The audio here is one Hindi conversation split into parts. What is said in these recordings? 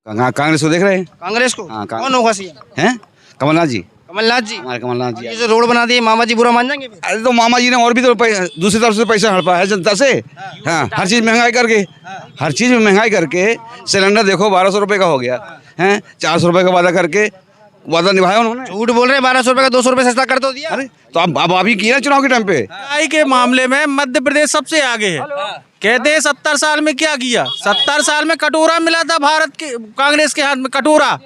कांग्रेस को देख रहे हैं। कांग्रेस को? हाँ, कौन होगा सीएम? हैं कमलनाथ जी, कमलनाथ जी। हमारे कमलनाथ जी। ये जो रोड बना दिए मामा जी बुरा मान जाएंगे फिर? अरे तो मामा जी ने और भी तो दूसरी तरफ से पैसा हड़पा है जनता से। हाँ, हर चीज़ महंगाई करके, हर चीज़ में महंगाई करके सिलेंडर देखो 1200 रुपये का हो गया है। 400 रुपये का वादा करके वादा निभाया उन्होंने। झूठ बोल रहे हैं, 1200 रुपये का 200 रुपये सस्ता कर तो दिया। अरे तो अब अभी किया चुनाव के टाइम पे। महंगाई के मामले में मध्य प्रदेश सबसे आगे है। कहते हैं 70 साल में क्या किया, 70 साल में कटोरा मिला था भारत के कांग्रेस के हाथ में, कटोरा।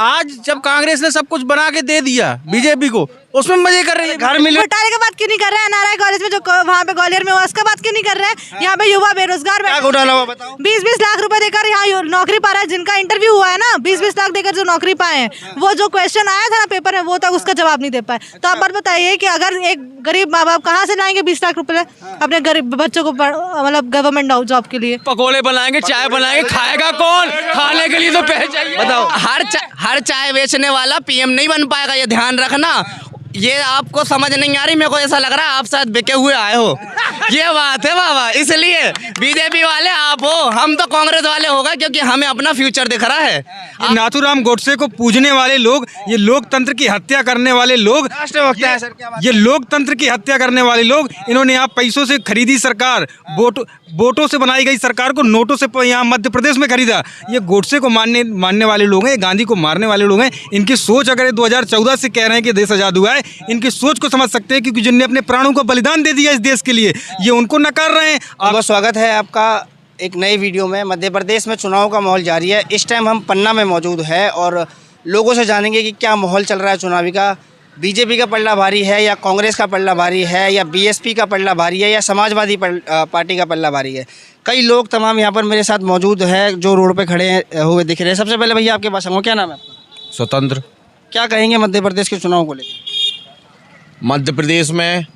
आज जब कांग्रेस ने सब कुछ बना के दे दिया बीजेपी को, उसमें मजे कर रही है। घर मिले घोटाले की बात क्यों नहीं कर रहे हैं? नारायण कॉलेज में जो वहाँ पे ग्वालियर में हुआ उसका बात क्यों नहीं कर रहे हैं? यहाँ पे युवा बेरोजगार क्या घोटाला हुआ बताओ? 20-20 लाख रुपए देकर यहाँ नौकरी पा रहा है। जिनका इंटरव्यू हुआ है ना, 20-20 लाख देकर जो नौकरी पाए हैं, वो जो क्वेश्चन आया था ना पेपर में, वो तक उसका जवाब नहीं दे पाए। तो आप बात बताइए कि अगर एक गरीब माँ बाप कहाँ से लाएंगे 20 लाख रुपए अपने गरीब बच्चों को मतलब गवर्नमेंट जॉब के लिए? पकोड़े बनाएंगे, चाय बनाएंगे, खाएगा कौन? खाने के लिए तो पैसे चाहिए। बताओ। हर चाय बेचने वाला पीएम नहीं बन पाएगा, ये ध्यान रखना। ये आपको समझ नहीं आ रही, मेरे को ऐसा लग रहा है आप शायद बिके हुए आए हो। ये बात है बाबा, इसलिए बीजेपी वाले आप हो, हम तो कांग्रेस वाले होगा, क्योंकि हमें अपना फ्यूचर दिख रहा है। ये नाथूराम गोडसे को पूजने वाले लोग, ये लोकतंत्र की हत्या करने वाले लोग, राष्ट्रभक्त है सर, क्या बात? ये लोकतंत्र की हत्या करने वाले लोग, इन्होंने यहाँ पैसों से खरीदी सरकार, वोटों से बनाई गई सरकार को नोटों से यहाँ मध्य प्रदेश में खरीदा। ये गोडसे को मानने वाले लोग हैं, गांधी को मारने वाले लोग हैं। इनकी सोच अगर 2014 से कह रहे हैं कि देश आज़ाद हुआ है, इनकी सोच को समझ सकते हैं, क्योंकि जिनने अपने प्राणों को बलिदान दे दिया इस देश के लिए, ये उनको नकार रहे हैं। बहुत स्वागत है आपका एक नई वीडियो में। मध्य प्रदेश में चुनाव का माहौल जारी है। इस टाइम हम पन्ना में मौजूद है और लोगों से जानेंगे कि क्या माहौल चल रहा है चुनावी का। बीजेपी का पल्ला भारी है या कांग्रेस का पल्ला भारी है या बीएसपी का पल्ला भारी है या समाजवादी पार्टी का पल्ला भारी है। कई लोग तमाम यहाँ पर मेरे साथ मौजूद है जो रोड पे खड़े हुए दिख रहे हैं। सबसे पहले भैया आपके पास आऊँगा, क्या नाम है आपका? स्वतंत्र। क्या कहेंगे मध्य प्रदेश के चुनाव को लेकर? मध्य प्रदेश में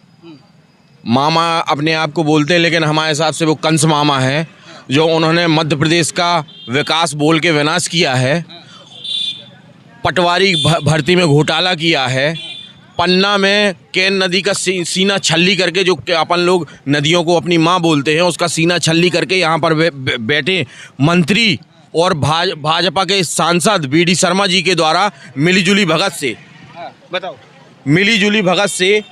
मामा अपने आप को बोलते हैं, लेकिन हमारे हिसाब से वो कंस मामा है, जो उन्होंने मध्य प्रदेश का विकास बोल के विनाश किया है। पटवारी भर्ती में घोटाला किया है। पन्ना में केन नदी का सीना छल्ली करके, जो अपन लोग नदियों को अपनी माँ बोलते हैं, उसका सीना छल्ली करके यहाँ पर बैठे मंत्री और भाजपा के सांसद बीडी शर्मा जी के द्वारा मिलीजुली भगत से, बताओ, मिलीजुली भगत से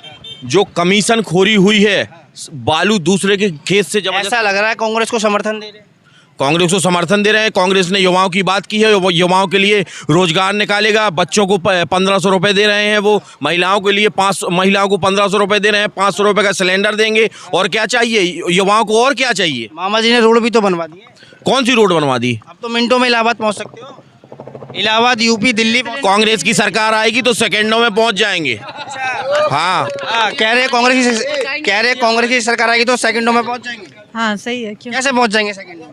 जो कमीशन खोरी हुई है, बालू दूसरे के खेत से जब ऐसा लग रहा है कांग्रेस को समर्थन दे रहे हैं। कांग्रेस को समर्थन दे रहे हैं। कांग्रेस ने युवाओं की बात की है, वो युवाओं के लिए रोजगार निकालेगा। बच्चों को 1500 रुपये दे रहे हैं, वो महिलाओं के लिए महिलाओं को 1500 रुपये दे रहे हैं। 500 रुपये का सिलेंडर देंगे। और क्या चाहिए युवाओं को, और क्या चाहिए? मामा जी ने रोड भी तो बनवा दिए। कौन सी रोड बनवा दी? अब तो मिनटों में इलाहाबाद पहुंच सकते हो। इलाहाबाद, यूपी, दिल्ली। कांग्रेस की सरकार आएगी तो सेकंडों में पहुंच जाएंगे। हाँ, कह रहे कांग्रेस की सरकार आएगी तो सेकंडों में पहुंच जाएंगे। हाँ सही है। क्यों कैसे पहुंच जाएंगे सेकंडों में?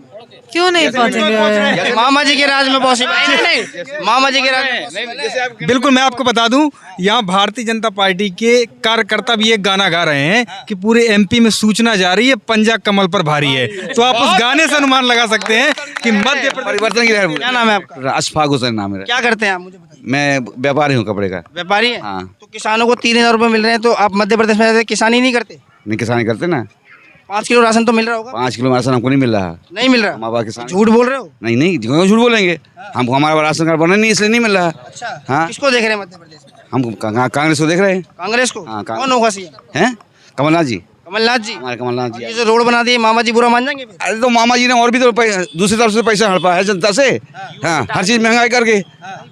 क्यों नहीं पहुंचेंगे? मामा जी के राज में पॉसिबल नहीं। मामा जी के राज में बिल्कुल, मैं आपको बता दूं, यहाँ भारतीय जनता पार्टी के कार्यकर्ता भी एक गाना गा रहे हैं कि पूरे एमपी में सूचना जा रही है, पंजा कमल पर भारी है। तो आप उस गाने से अनुमान लगा सकते हैं कि मध्य प्रदेश परिवर्तन की लहर। क्या नाम है आपका? अशफाक हुसैन नाम है। क्या करते हैं आप, मुझे बताइए। मैं व्यापारी हूँ कपड़े का। व्यापारी हैं? हाँ। तो किसानों को 3000 रुपये मिल रहे हैं, तो आप मध्य प्रदेश में रहते किसानी नहीं करते? नहीं, किसानी करते ना। 5 किलो राशन तो मिल रहा होगा? 5 किलो राशन हमको नहीं मिल रहा। नहीं मिल रहा? हमारे किसान झूठ बोल रहे हो? नहीं, क्यों झूठ बोलेंगे? हमको हमारा राशन कार्ड बना नहीं, इसलिए नहीं मिल रहा। अच्छा, हाँ। किसको देख रहे हैं मध्य प्रदेश में? हम कांग्रेस को देख रहे हैं। कांग्रेस को? हाँ, कौन होगा सीएम? हैं कमलनाथ जी, कमलनाथ जी। हमारे कमलनाथ जी। ये जो रोड बना दिए मामा जी बुरा मान जाएंगे फिर? अरे तो मामा जी ने और भी तो दूसरी तरफ से पैसा हड़पा है जनता से। हाँ, हर चीज़ महंगाई करके,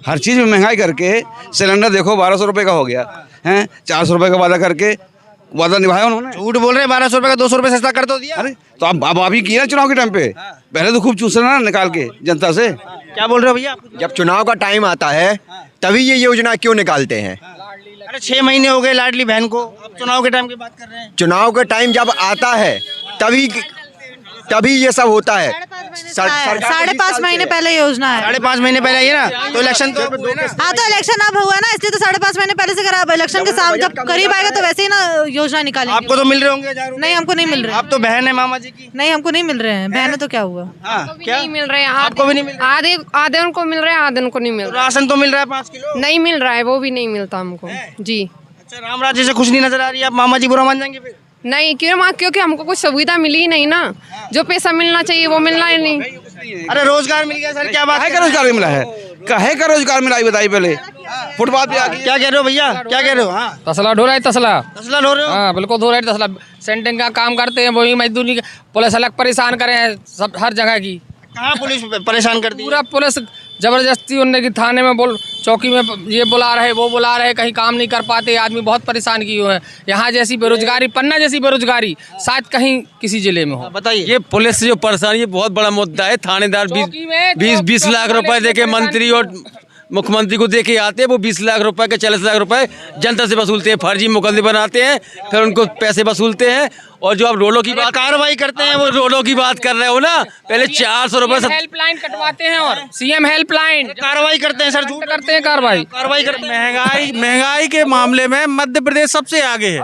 हर चीज़ में महंगाई करके सिलेंडर देखो 1200 रुपये का हो गया है। 400 रुपये का वादा करके वादा निभाया उन्होंने। झूठ बोल रहे हैं, 1200 रुपये का 200 रुपये सस्ता कर तो दिया। अरे तो अब अभी किया चुनाव के टाइम पे। पहले तो खूब चूसना निकाल के जनता से। क्या बोल रहे हो भैया? जब चुनाव का टाइम आता है तभी ये योजना क्यों निकालते हैं? अरे 6 महीने हो गए लाडली बहन को, अब चुनाव के टाइम की बात कर रहे हैं। चुनाव का टाइम जब आता है तभी ये सब होता है। 5.5 महीने पहले योजना है। 5.5 महीने पहले ये ना, तो इलेक्शन तो हाँ, तो इलेक्शन अब हुआ ना, इसलिए तो 5.5 महीने पहले से करा। इलेक्शन के सामने जब करीब आएगा तो वैसे ही ना योजना निकालेंगे। आपको तो मिल रहे होंगे 1000 रुपये। नहीं, हमको नहीं मिल रहे। आप तो बहन है मामा जी की। नहीं, हमको नहीं मिल रहे हैं। बहन है तो क्या हुआ? हाँ, क्या नहीं मिल रहे हैं? आपको भी नहीं मिल रहा? आधे उनको मिल रहे हैं, आधे उनको नहीं मिल रहा। राशन तो मिल रहा है 5 किलो? नहीं मिल रहा है, वो भी नहीं मिलता हमको जी। अच्छा, रामराज जी से खुश नहीं नजर आ रही है, आप मामा जी बुरा मान जाएंगे फिर? नहीं, क्योंकि हमको कुछ सुविधा मिली ही नहीं ना। जो पैसा मिलना चाहिए वो मिलना ही नहीं। अरे रोजगार मिल गया सर, क्या बात काहे का रोजगार मिला है? काहे का रोजगार मिला है बताइए पहले। फुटपाथ पे आके क्या कह रहे हो भैया, क्या कह रहे हो? हाँ, तसला ढो रहा है तसला। तसला ढो रहे हो? हाँ बिल्कुल ढो रहा है तसला। सेंटिंग का काम करते हैं वही मजदूरी का। पुलिस अलग परेशान करे हैं सब हर जगह की। कहाँ पुलिस परेशान करती है? पूरा पुलिस जबरदस्ती उनने की थाने में बोल चौकी में ये बुला रहे वो बुला रहे, कहीं काम नहीं कर पाते, आदमी बहुत परेशान किए हुए हैं। यहाँ जैसी बेरोजगारी, पन्ना जैसी बेरोजगारी शायद कहीं किसी जिले में हो। बताइए। ये पुलिस से जो परेशानी बहुत बड़ा मुद्दा है। थानेदार चौकी में 20 लाख रुपए देके मंत्री और मुख्यमंत्री को देके आते हैं, वो 20 लाख रुपए के 40 लाख रुपए जनता से वसूलते हैं, फर्जी मुकदमे बनाते हैं, फिर उनको पैसे वसूलते हैं। और जो आप रोडों की बात कार्रवाई करते हैं, वो रोडों की बात कर रहे हो ना, पहले 400 रुपए हेल्पलाइन कटवाते हैं और सीएम हेल्पलाइन कार्रवाई करते हैं सर, झूठ करते हैं कार्रवाई। कार्रवाई करते हैं। महंगाई के मामले में मध्य प्रदेश सबसे आगे है।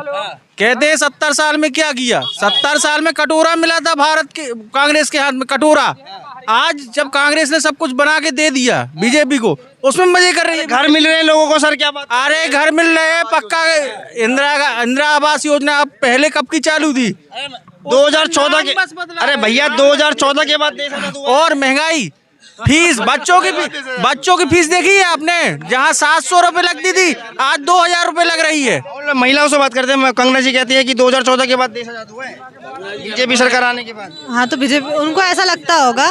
कहते हैं 70 साल में क्या किया? 70 साल में कटोरा मिला था भारत के कांग्रेस के हाथ में, कटोरा। आज जब कांग्रेस ने सब कुछ बना के दे दिया बीजेपी को, उसमें मजे कर रही है। घर मिल रहे हैं लोगों को सर, क्या बात? अरे घर मिल रहे हैं पक्का। इंदिरा आवास योजना अब पहले कब की चालू थी? 2014 के। अरे भैया 2014 के बाद देश आजाद हुआ। और महंगाई, फीस, बच्चों की फीस देखी है आपने? जहाँ 700 रुपए लगती थी आज 2000 रुपए लग रही है। और महिलाओं से बात करते हैं, कंगना जी कहती है कि 2014 के बाद देश आजाद हुआ है, बीजेपी सरकार आने के बाद। हाँ तो बीजेपी, उनको ऐसा लगता होगा,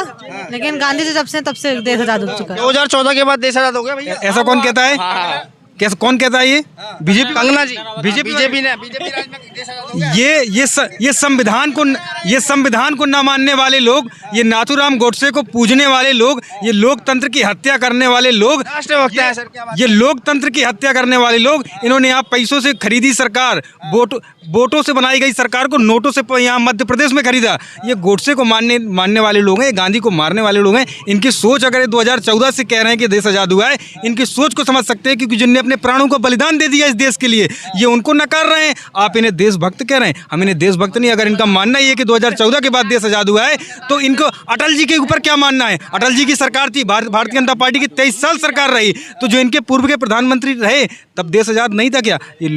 लेकिन गांधी जी जब से तब से देश आजाद हो चुका है। 2014 के बाद देश आजाद हो गया भैया। ऐसा कौन कहता है? कैसे कौन कहता है? ये बीजेपी, कंगना जी, बीजेपी ने बीजेपी राज में देश आजाद हो गया। ये संविधान को न मानने वाले लोग, ये नाथूराम गोडसे को पूजने वाले लोग, ये लोकतंत्र की हत्या करने वाले लोग, राष्ट्रभक्त है सर, क्या बात? ये लोकतंत्र की हत्या करने वाले लोग, इन्होंने यहाँ पैसों से खरीदी सरकार, वोटों से बनाई गई सरकार को नोटों से यहाँ मध्य प्रदेश में खरीदा। ये गोडसे को मानने वाले लोग हैं, गांधी को मारने वाले लोग हैं। इनकी सोच अगर ये 2014 से कह रहे हैं कि देश आज़ाद हुआ है, इनकी सोच को समझ सकते हैं, क्योंकि जिनने अपने प्राणों को बलिदान दे दिया इस देश के लिए, ये उनको नकार रहे हैं। आप इन्हें देशभक्त कह रहे हैं, हम इन्हें देशभक्त नहीं। अगर इनका मानना ही है कि 2014 के बाद देश आज़ाद हुआ है, तो इनको अटल जी के ऊपर क्या मानना है? अटल जी की सरकार थी, भारतीय जनता पार्टी की 23 साल सरकार रही, तो जो इनके पूर्व के प्रधानमंत्री रहे तब देश आज़ाद नहीं था क्या? ये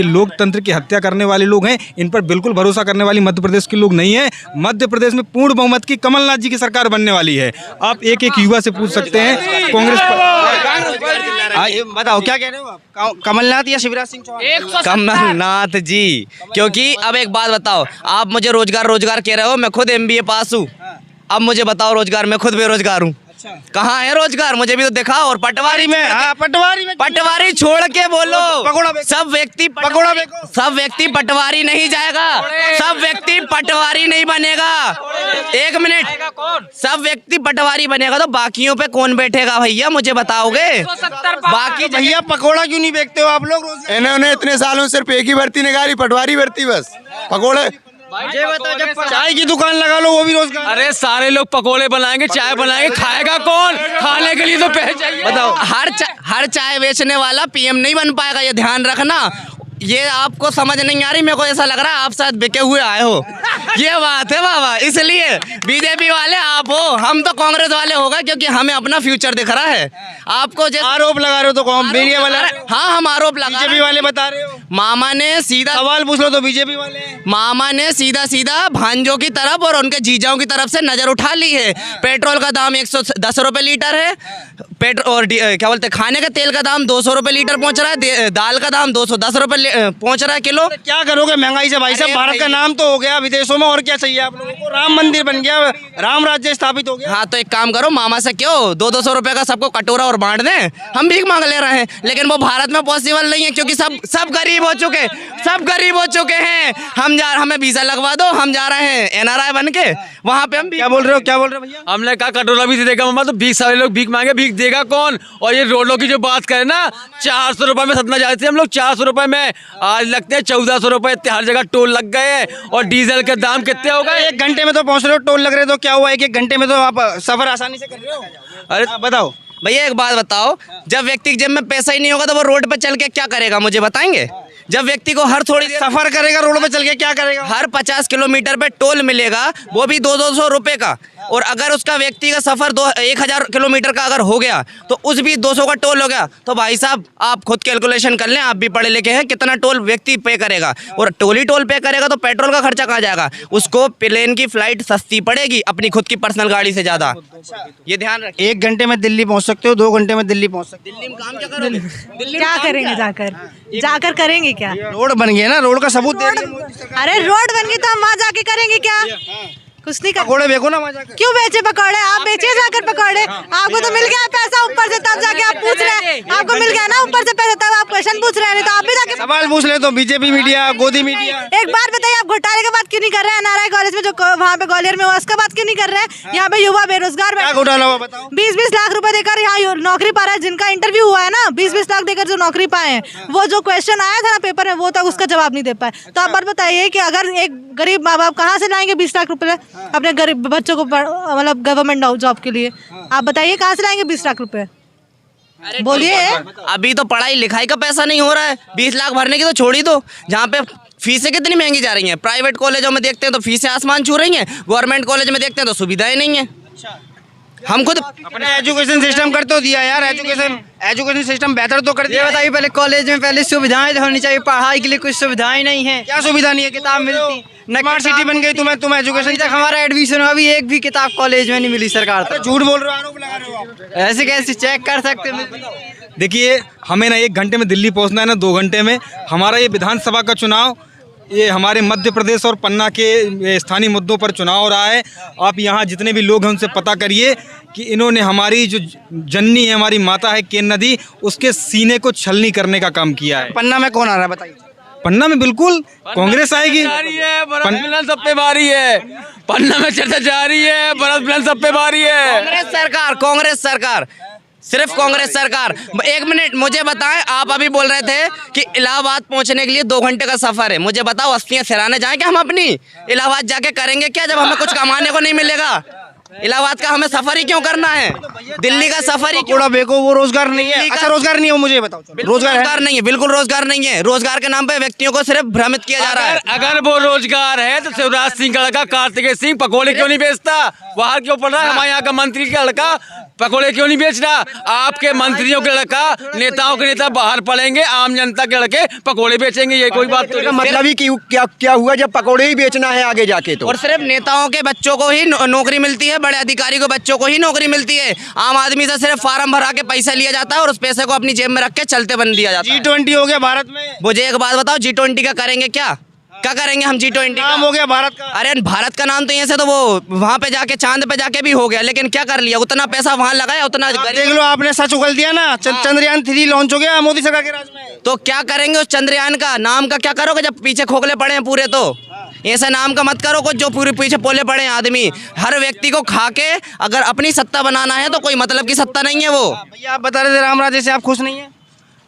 लोकतंत्र की हत्या करने वाले लोग हैं। इन पर बिल्कुल भरोसा करने वाली मध्य प्रदेश के लोग नहीं है। मध्य प्रदेश में पूर्ण बहुमत की कमलनाथ जी की सरकार बनने वाली है। आप एक एक युवा से पूछ सकते हैं कांग्रेस पर। बताओ क्या कह रहे हो आप, कमलनाथ या शिवराज सिंह चौहान? कमलनाथ जी, क्योंकि अब एक बात बताओ, आप मुझे रोजगार कह रहे हो, मैं खुद MBA पास हूँ। अब मुझे बताओ रोजगार, मैं खुद बेरोजगार हूँ। कहाँ है रोजगार? मुझे भी तो दिखाओ। और पटवारी में, हाँ, पटवारी छोड़ के बोलो। पकोड़ा सब व्यक्ति पटवारी नहीं जाएगा, सब व्यक्ति पटवारी नहीं बनेगा। एक मिनट, सब व्यक्ति पटवारी बनेगा तो बाकियों पे कौन बैठेगा भैया, मुझे बताओगे? बाकी भैया पकोड़ा क्यों नहीं बेचते हो आप लोग? इन्होंने इतने सालों सिर्फ एक ही भर्ती निकाली, पटवारी भर्ती, बस पकोड़े। चाय की दुकान लगा लो, वो भी रोजगार। अरे सारे लोग पकोड़े बनाएंगे, चाय बनाएंगे, खाएगा कौन? खाने के लिए तो पैसे चाहिए। बताओ, हर चाय बेचने वाला PM नहीं बन पाएगा, ये ध्यान रखना। ये आपको समझ नहीं आ रही, मेरे को ऐसा लग रहा है आप शायद बिके हुए आए हो। ये बात है बाबा, इसलिए बीजेपी वाले आप हो, हम तो कांग्रेस वाले होगा, क्योंकि हमें अपना फ्यूचर दिख रहा है। आपको जैसे आरोप लगा रहे हो तो कौन? मीडिया वाले? हाँ, हम आरोप लगा बीजेपी वाले बता रहे हो। मामा ने सीधा सवाल पूछ लो तो बीजेपी वाले। मामा ने सीधा भांजों की तरफ और उनके जीजाओं की तरफ से नजर उठा ली है। पेट्रोल का दाम 110 रुपए लीटर है, और क्या बोलते हैं, खाने के तेल का दाम 200 रुपए लीटर पहुंच रहा है, दाल का दाम 210 रुपए पहुंच रहा है किलो। क्या करोगे महंगाई से भाई साहब? भारत का नाम तो हो गया विदेशों में, और क्या चाहिए आप लोगों को? राम मंदिर बन गया, राम राज्य स्थापित हो गया। हाँ तो एक काम करो, मामा से क्यों 200 रुपए का सबको कटोरा और बांट दें। हम भीख मांग ले रहे हैं, लेकिन वो भारत में पॉसिबल नहीं है, क्योंकि सब गरीब हो चुके हैं। हमें वीजा लगवा दो, हम जा रहे हैं NRI बन के वहाँ पे। हम क्या बोल रहे हो भैया? हमने कहा कटोरा भी देगा मामा, तो भीख सारे लोग भीख मांगे, भीख देगा कौन? और ये रोडों की जो बात करें ना, 400 रुपए में सतना जाते थे हम लोग, 400 रुपए में आज लगते हैं 1400 रुपए। हर जगह टोल लग गए हैं, और डीजल के दाम कितने हो गए? 1 घंटे में तो पहुंच रहे हो, टोल लग रहे तो क्या हुआ? 1 घंटे में तो आप सफर आसानी से कर रहे हो। अरे बताओ भैया, एक बात बताओ, जब व्यक्ति के जेब में पैसा ही नहीं होगा तो वो रोड पे चल के क्या करेगा, मुझे बताएंगे? जब व्यक्ति को हर थोड़ी देर सफर करेगा रोड पे चल के, क्या करेगा? हर 50 किलोमीटर पे टोल मिलेगा, वो भी 200 रुपए का। और अगर उसका व्यक्ति का सफर 1000 किलोमीटर का अगर हो गया तो उस भी 200 का टोल हो गया। तो भाई साहब आप खुद कैलकुलेशन कर लें, आप भी पढ़े लिखे हैं, कितना टोल व्यक्ति पे करेगा। और टोल ही टोल पे करेगा तो पेट्रोल का खर्चा कहाँ जाएगा? उसको प्लेन की फ्लाइट सस्ती पड़ेगी अपनी खुद की पर्सनल गाड़ी से ज़्यादा। ये ध्यान रखिए। 1 घंटे में दिल्ली पहुंच सकते हो, 2 घंटे में दिल्ली पहुंच सकते हो। दिल्ली में काम क्या करोगे? दिल्ली में क्या काम करेंगे जाकर करेंगे क्या? रोड बन गया ना, रोड का सबूत दे रही है मोदी सरकार। अरे रोड बन गई तो हम वहाँ जाके करेंगे क्या? कुछ नहीं कर। पकोड़े बेचो ना वहाँ जाकर। क्यों बेचे पकौड़े? आप बेचिए जाकर पकौड़े। आपको तो मिल गया पैसा ऊपर से, तब जाके आप पूछ रहे हैं। आपको मिल गया ना ऊपर से पैसा, तब आप क्वेश्चन पूछ रहे हैं। नहीं तो आप भी जाके सवाल पूछ ले तो बीजेपी मीडिया, गोदी मीडिया। एक बार बताइए, आप घोटाले की बात क्यों नहीं कर रहे हैं? नारायण कॉलेज में जो वहाँ पे ग्वालियर में हुआ, उसका बात क्यों नहीं कर रहे हैं? यहाँ पे युवा बेरोजगार क्या घोटाला हुआ बताओ? 20-20 लाख रुपए देकर यहाँ नौकरी पा रहा है। जिनका इंटरव्यू हुआ है ना, 20-20 लाख देकर जो नौकरी पाए हैं, वो जो क्वेश्चन आया था ना पेपर में, वो तक उसका जवाब नहीं दे पाए। तो आप बात बताइए कि अगर एक गरीब माँ बाप कहाँ से लाएंगे 20 लाख रुपए अपने गरीब बच्चों को मतलब गवर्नमेंट जॉब के लिए? आप बताइए कहाँ से लाएंगे 20 लाख रुपए? बोलिए। अभी तो पढ़ाई लिखाई का पैसा नहीं हो रहा है, 20 लाख भरने की तो छोड़ ही दो। जहाँ पे फीसें कितनी महंगी जा रही हैं। प्राइवेट कॉलेजों में देखते हैं तो फीसें आसमान छू रही हैं, गवर्नमेंट कॉलेज में देखते हैं तो सुविधाएं नहीं है। हम खुद अपने एजुकेशन सिस्टम कर तो दिया यार, एजुकेशन सिस्टम बेहतर तो कर दिया। ये बताइए, पहले कॉलेज में पहले सुविधाएं होनी चाहिए, पढ़ाई के लिए कुछ सुविधाएं नहीं है। क्या सुविधा नहीं है? किताब मिलती, स्मार्ट सिटी बन गई। तुम एजुकेशन अभी तक हमारा एडमिशन हुआ, अभी एक भी किताब कॉलेज में नहीं मिली सरकार तो झूठ बोल रहे हो, आरोप लगा रहे हो आप। ऐसे कैसे चेक कर सकते हैं? देखिए, हमें ना 1 घंटे में दिल्ली पहुंचना है ना 2 घंटे में। हमारा ये विधानसभा का चुनाव, ये हमारे मध्य प्रदेश और पन्ना के स्थानीय मुद्दों पर चुनाव हो रहा है। आप यहाँ जितने भी लोग हैं उनसे पता करिए कि इन्होंने हमारी जो जननी है, हमारी माता है केन नदी, उसके सीने को छलनी करने का काम किया है। पन्ना में कौन आ रहा है बताइए? पन्ना में बिल्कुल कांग्रेस आएगी। सब पे भारी है, पन्ना में चर्चा जारी है, बरस सब पे भारी है। कांग्रेस सरकार सिर्फ कांग्रेस सरकार। 1 मिनट मुझे बताएं, आप अभी बोल रहे थे कि इलाहाबाद पहुंचने के लिए 2 घंटे का सफर है। मुझे बताओ, अस्थियां सिराने जाएं क्या हम अपनी? इलाहाबाद जाके करेंगे क्या जब हमें कुछ कमाने को नहीं मिलेगा? इलाहाबाद का हमें सफर ही क्यों करना है? दिल्ली का सफर ही क्यों? बेको वो रोजगार नहीं है। अच्छा रोजगार नहीं है वो मुझे बताओ। रोजगार नहीं है, बिल्कुल रोजगार नहीं है। रोजगार के नाम पे व्यक्तियों को सिर्फ भ्रमित किया जा रहा है। अगर वो रोजगार है तो शिवराज सिंह का लड़का कार्तिकेय सिंह पकोड़े क्यों नहीं बेचता? बाहर क्यों पड़ रहा है? हमारे यहाँ का मंत्री का लड़का पकोड़े क्यों नहीं बेच रहा? आपके मंत्रियों के लड़का, नेताओं के नेता बाहर पड़ेंगे, आम जनता के लड़के पकोड़े बेचेंगे। ये कोई बात तो मतलब ही क्या हुआ जब पकोड़े ही बेचना है आगे जाके तो? और सिर्फ नेताओं के बच्चों को ही नौकरी मिलती है, बड़े अधिकारी को बच्चों को ही नौकरी मिलती है। आम आदमी से सिर्फ फार्म भरा के पैसा लिया जाता है और उस पैसे को अपनी जेब में रख के चलते बन दिया जाता है। G20 हो गया भारत में। मुझे एक बात बताओ, G20 का करेंगे क्या? क्या करेंगे हम G20 नाम हो गया भारत का। अरे भारत का नाम तो यहाँ से तो वो वहाँ पे जाके चांद पे जाके भी हो गया, लेकिन क्या कर लिया? उतना पैसा वहाँ लगाया, उतना देख लो आपने सच उगल दिया ना। चंद्रयान 3 लॉन्च हो गया मोदी सरकार के राज में। तो क्या करेंगे उस चंद्रयान का? नाम का क्या करोगे जब पीछे खोखले पड़े हैं पूरे? तो ऐसा नाम का मत करो कुछ जो पूरे पीछे पोले पड़े हैं आदमी। हर व्यक्ति को खा के अगर अपनी सत्ता बनाना है तो कोई मतलब की सत्ता नहीं है वो। भैया आप बता रहे थे राम राज्य से आप खुश नहीं है?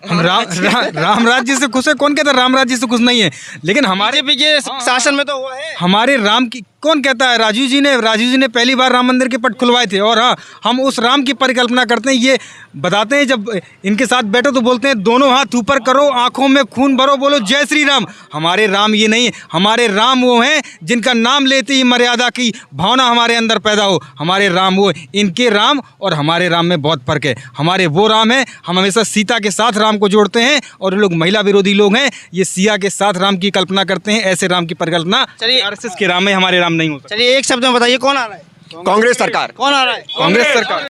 हम राम राज्य से खुश है? कौन कहता है राम राज्य से खुश नहीं है? लेकिन हमारे बीजेपी के शासन में तो हुआ है। हमारे राम की कौन कहता है? राजीव जी ने पहली बार राम मंदिर के पट खुलवाए थे। और हाँ, हम उस राम की परिकल्पना करते हैं। ये बताते हैं, जब इनके साथ बैठो तो बोलते हैं दोनों हाथ ऊपर करो, आंखों में खून भरो, बोलो जय श्री राम। हमारे राम ये नहीं है। हमारे राम वो हैं जिनका नाम लेते ही मर्यादा की भावना हमारे अंदर पैदा हो। हमारे राम वो, इनके राम और हमारे राम में बहुत फर्क है। हमारे वो राम है, हम हमेशा सीता के साथ राम को जोड़ते हैं, और लोग महिला विरोधी लोग हैं, ये सिया के साथ राम की कल्पना करते हैं। ऐसे राम की परिकल्पना आरएसएस के राम में हमारे राम नहीं हो सकता। चलिए एक शब्द में बताइए कौन आ रहा है? कांग्रेस सरकार। कौन आ रहा है? कांग्रेस सरकार।